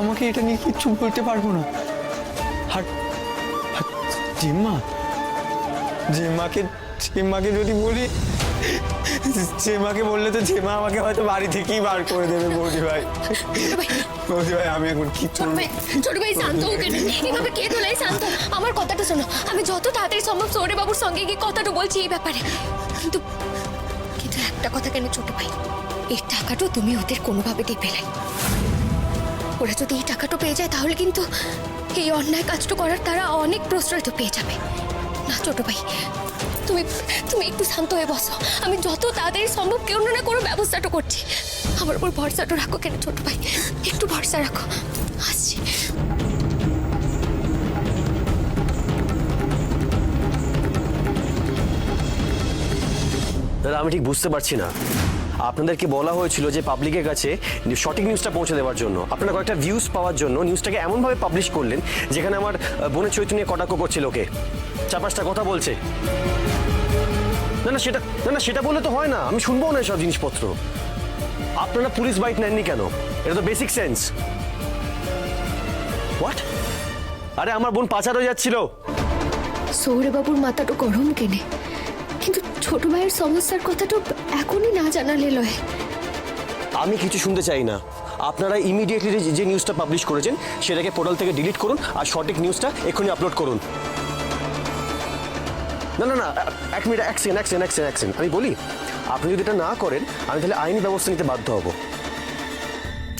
আমাকে এটা নিয়ে কিচ্ছু বলতে পারবো না। আর জেম্মাকে যদি বলি, জেম্মাকে বললে তো জেম্মা আমাকে হয়তো বাড়ি থেকেই বার করে দেবে। বৌদি ভাই আমি এখন কি করবো? ছোট ভাই শান্ত হোক, এভাবে কে তোলাই শান্ত। আমার কথাটা শোনো, আমি যত তাড়াতাড়ি সম্ভব সৌরে বাবুর সঙ্গে গিয়ে কথাটা বলছি এই ব্যাপারে। কিন্তু একটা কথা কেন ছোট ভাই, এই টাকাটা তুমি ওদের কোনোভাবে দেবে না। ওরা যদি এই টাকাটা পেয়ে যায় তাহলে কিন্তু এই অন্যায় কাজটা করার তারা অনেক প্রশ্রয় তো পেয়ে যাবে না। ছোট ভাই তুমি একটু শান্ত হয়ে বসো, আমি যত তাড়াতাড়ি সম্ভব কেউ না কোনো ব্যবস্থাটা করছি। আমার উপর ভরসাটা রাখো কেন ছোট ভাই, একটু ভরসা রাখো। আসছি। দাদা আমি ঠিক বুঝতে পারছি না, আপনাদেরকে বলা হয়েছিল যে পাবলিকের কাছে সঠিক নিউজটা পৌঁছে দেওয়ার জন্য, আপনারা কয়েকটা ভিউজ পাওয়ার জন্য নিউজটাকে এমনভাবে পাবলিশ করলেন যেখানে আমার বোনের চরিত্র নিয়ে কটাক্ষ করছে লোকে, 4-5টা কথা বলছে। না সেটা বললে তো হয় না, আমি শুনবো না এসব জিনিসপত্র। আপনারা পুলিশ বাইট নেননি কেন? এটা তো বেসিক সেন্স। হোয়াট? আরে আমার বোন পাচার হয়ে যাচ্ছিল। সৌরে বাবুর মাথাটা গরম কেনে, কিন্তু ছোট ভাইয়ের সমস্যার কথাটা এখনই না জানালে লয়। আমি কিছু শুনতে চাই না, আপনারা ইমিডিয়েটলি যে নিউজটা পাবলিশ করেছেন সেটাকে পোর্টাল থেকে ডিলিট করুন আর সঠিক নিউজটা এক্ষুনি আপলোড করুন। না এক মিনিট, এক সেকেন্ড আমি বলি, আপনি যদি এটা না করেন আমি তাহলে আইনি ব্যবস্থা নিতে বাধ্য হব।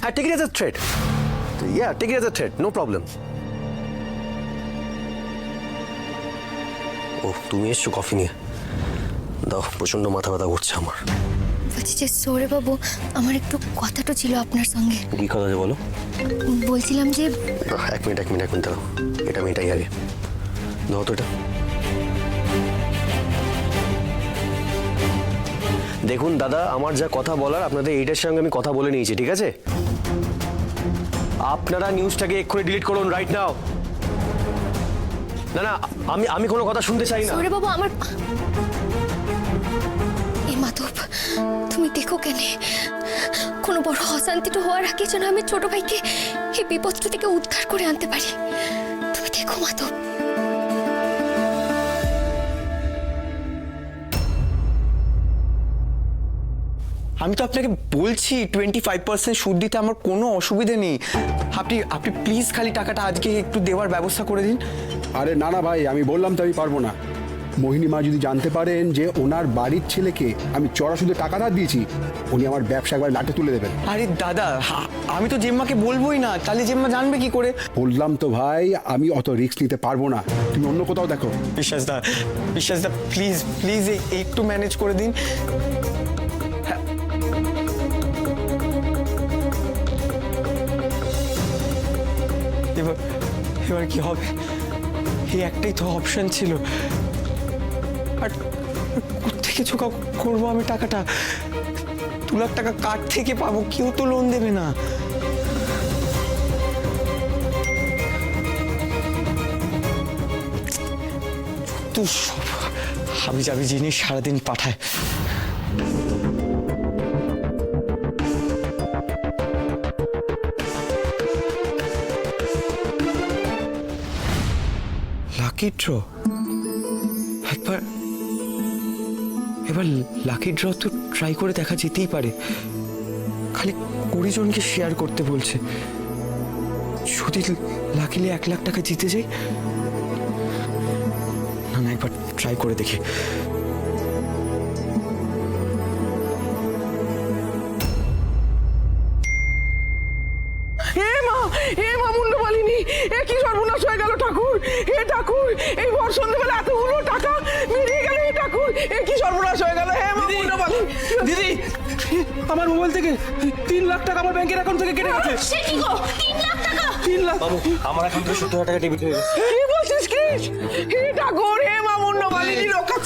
হ্যাঁ, take it as a threat. Take it as a threat, no problem. ও তুমি এসছো কফি নিয়ে? দাও, প্রচন্ড মাথা ব্যথা করছে আমার। বলছি যে সৌরে বাবু, আমার একটু কথাটা ছিল আপনার সঙ্গে। কি কথা আছে বলো? বলছিলাম যে এক মিনিট দাও, এটা মেয়েটাই আগে দাও তো। এটা দেখুন দাদা, আমার যা কথা বলার আপনাদের এইটার সঙ্গে আমি কথা বলে নিয়েছি, ঠিক আছে? আপনারা নিউজটাকে এক্ষুনি ডিলিট করুন, রাইট নাও। না আমি কোনো কথা শুনতে চাই না। সৌরে বাবু আমার এই মাধব, তুমি দেখো কেন কোনো বড় অশান্তিটা হওয়ার আগে যেন আমি ছোট ভাইকে এই বিপদটা থেকে উদ্ধার করে আনতে পারি। তুমি দেখো মাধব। আমি তো আপনাকে বলছি 25% সুদ দিতে আমার কোনো অসুবিধে নেই। আপনি প্লিজ খালি টাকাটা আজকে একটু দেওয়ার ব্যবস্থা করে দিন। আরে না ভাই, আমি বললাম তো আমি পারবো না। মোহিনী মা যদি জানতে পারেন যে ওনার বাড়ির ছেলেকে আমি চড়া সুদে টাকা ধার দিয়েছি, উনি আমার ব্যবসা একবার লাটে তুলে দেবেন। আরে দাদা, আমি তো জেম্মাকে বলবোই না, তাহলে জেম্মা জানবে কি করে? বললাম তো ভাই, আমি অত রিস্ক নিতে পারবো না, তুমি অন্য কোথাও দেখো। বিশ্বাসদা প্লিজ একটু ম্যানেজ করে দিন। এবার কি হবে? এই একটাই তো অপশন ছিল। আর কোত্থেকে জোগাড় করবো আমি টাকাটা? 2 লাখ টাকা কার থেকে পাবো? কেউ তো লোন দেবে না। তো সব হাবিজাবি জিনিস সারাদিন পাঠায়। লাকি ড্র, এবার লাকি ড্র তো ট্রাই করে দেখা যেতেই পারে। খালি 20 জনকে শেয়ার করতে বলছে। যদি লাকিলি 1 লাখ টাকা জিতে যাই, না একবার ট্রাই করে দেখি। হে মা মুন্ডমালিনী, এ কি সর্বনাশ হয়ে গেল ঠাকুর! হে ঠাকুর, এই ভর সন্ধ্যেবেলা এতগুলো টাকা বেরিয়ে গেল! হে ঠাকুর, এ কি সর্বনাশ হয়ে গেল! হে মা মুন্ডমালিনী! দিদি, আমার মোবাইল থেকে 3 লাখ টাকা আমার ব্যাংকের অ্যাকাউন্ট থেকে কেটে গেছে। সে কি গো, 3 লাখ টাকা! 3 লাখ বাবু, আমার অ্যাকাউন্ট থেকে 70,000 টাকা ডেবিট হয়ে গেছে। কি বলছিস কি? হে ঠাকুর, হে মা মুন্ডমালিনী রক্ষা!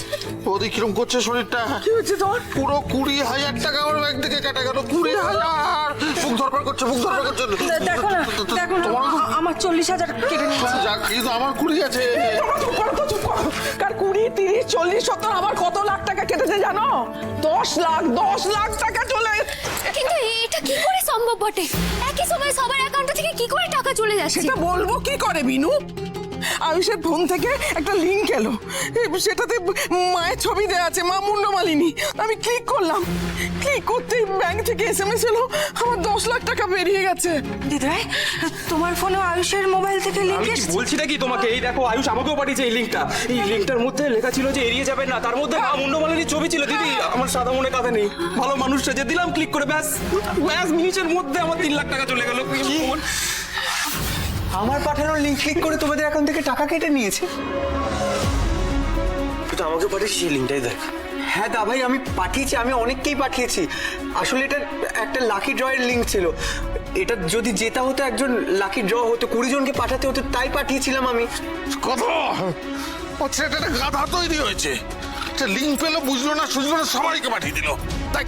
ওদি কিরম করছে শরীরটা? কি হচ্ছে তোর? পুরো 20,000 টাকা আমার ব্যাংক থেকে কেটে গেল। 20,000! বুক ধরপড় করছে। দেখো না আমার 40,000 কেটে নিয়েছে। যাক, কিন্তু আমার 20 আছে। চুপ করো। কার 20, 30, 40, 70 আমার কত লাখ টাকা কেটেছে জানো? 10 লাখ টাকা চলে। কিন্তু এটা কি করে সম্ভব বটে? একই সময় সবার অ্যাকাউন্ট থেকে কি করে টাকা চলে যাচ্ছে? সেটা বলবো কি করে বিনু? আয়ুষের ফোন থেকে একটা লিংক এলো, সেটাতে মায়ের ছবি দেওয়া আছে, মা মুন্ডমালিনী। আমি ক্লিক করলাম, ক্লিক করতেই ব্যাংক থেকে এসএমএস এলো, আমার 10 লাখ টাকা বেরিয়ে গেছে। দিদিভাই তোমার ফোনে আয়ুষের মোবাইল থেকে লিংক আমি কি এসেছে? বলছি নাকি তোমাকে? এই দেখো আয়ুষ আমাকেও পাঠিয়েছে এই লিঙ্কটা। এই লিঙ্কটার মধ্যে লেখা ছিল যে এড়িয়ে যাবেন না, তার মধ্যে মা মুন্ডমালিনীর ছবি ছিল। দিদি আমার সাদা মনে কথা নেই, ভালো মানুষটা যে দিলাম ক্লিক করে, ব্যাস ব্যাস মিনিটের মধ্যে আমার 3 লাখ টাকা চলে গেল। আমার পাঠানোর লিঙ্ক ক্লিক করে তোমাদের অ্যাকাউন্ট থেকে টাকা কেটে নিয়েছে? তুই তো আমাকে পাঠিয়েছিস এই লিঙ্কটাই দেখ। হ্যাঁ দা ভাই, আমি পাঠিয়েছি, আমি অনেককেই পাঠিয়েছি। আসলে এটা একটা লাকি ড্রয়ের লিঙ্ক ছিল। এটা যদি জেতা হতো, একজন লাকি ড্র হতো, 20 জনকে পাঠাতে হতো, তাই পাঠিয়েছিলাম আমি। কথা ও ছেলেটা গাধা তৈরি হয়েছে। সে লিঙ্ক পেলো, বুঝলো না সুঝলো না, সবাইকে পাঠিয়ে দিল। তাই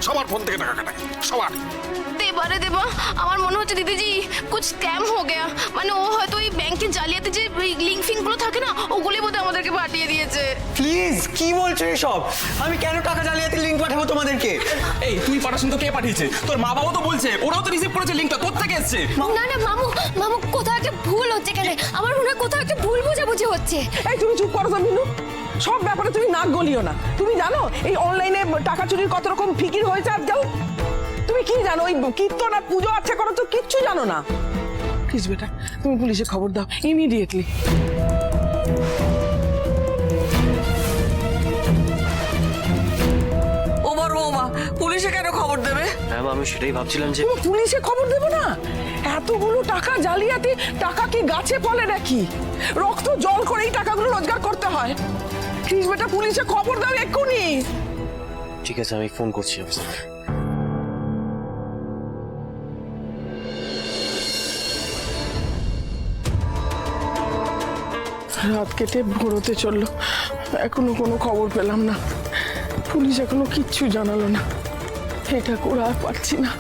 সবার ফোন থেকে টাকা কাটায়, সবার। দেবারে দেবা, আমার মনে হচ্ছে দিদিজি কুছ স্ক্যাম হো গয়া। মানে ও হয়তো ওই ব্যাংকের জালিয়াতি যে লিঙ্ক ফিঙ্ক গুলো থাকে না, ওগুলি বোধহয় আমাদেরকে পাঠিয়ে দিয়েছে। প্লিজ, কি বলছো এসব? আমি কেন টাকা জালিয়াতির লিঙ্ক পাঠাবো তোমাদেরকে? এই তুই পাঠাসনি তো কে পাঠিয়েছে? তোর মা বাবাও তো বলছে, ওরাও তো রিসিভ করেছে লিঙ্কটা। তোর থেকে এসেছে। না না মামু, মামু কোথাও একটা ভুল হচ্ছে কেন? আমার মনে হয় কোথাও একটা ভুল বোঝাবুঝি হচ্ছে। এই তুমি চুপ করো তো বিনু, সব ব্যাপারে তুমি নাক গলিও না। তুমি জানো এই অনলাইনে টাকা চুরির কত রকম ফিকির হয়েছে আজকাল? তুমি কি জানো? ওই কীর্তন আর পুজো আচ্ছা করো তো কিচ্ছু জানো না। প্লিজ বেটা, তুমি পুলিশে খবর দাও ইমিডিয়েটলি। ও বড় বৌমা, পুলিশে কেন খবর দেবে? হ্যাঁ মা, আমি সেটাই ভাবছিলাম যে তুমি পুলিশে খবর দেবো না? এতগুলো টাকা জালিয়াতি, টাকা কি গাছে ফলে নাকি? রক্ত জল করে এই টাকাগুলো রোজগার করতে হয়। প্লিজ বেটা, পুলিশে খবর দাও এক্ষুনি। ঠিক আছে, আমি ফোন করছি অফিসার। রাত কেটে ভোরতে চললো, এখনো কোনো খবর পেলাম না। পুলিশ এখনো কিচ্ছু জানালো না। এটা করে আর পারছি না।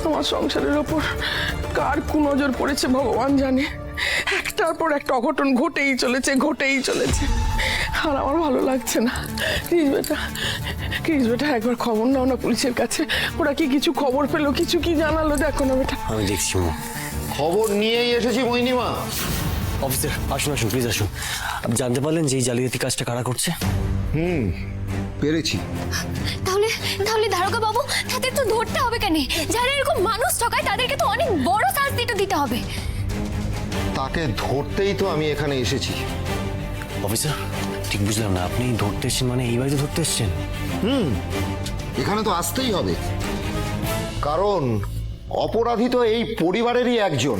আমার সংসারের ওপর কার কুনজর পড়েছে ভগবান জানে। একটার পর একটা অঘটন ঘটেই চলেছে, ঘটেই চলেছে। আর আমার ভালো লাগছে না। প্লিজ বেটা একবার খবর নাও না পুলিশের কাছে। ওরা কি কিছু খবর পেলো, কিছু কি জানালো? দেখো না বেটা। আমি দেখছি মা। খবর নিয়েই এসেছি মোহিনীমা। অফিসার আসুন আসুন, প্লিজ আসুন। আপনি জানতে পারলেন যে এই জালিয়াতি কাজটা কারা করছে? পেরেছি। তাহলে তাহলে দারোগা বাবু, তাদের তো ধরতে হবে কেন? যারা এরকম মানুষ ঠকায় তাদেরকে তো অনেক বড় শাস্তিটা দিতে হবে। তাকে ধরতেই তো আমি এখানে এসেছি। অফিসার ঠিক বুঝলাম না, আপনি ধরতে এসছেন মানে এই বাড়িতে ধরতে এসছেন? এখানে তো আসতেই হবে, কারণ অপরাধী তো এই পরিবারেরই একজন।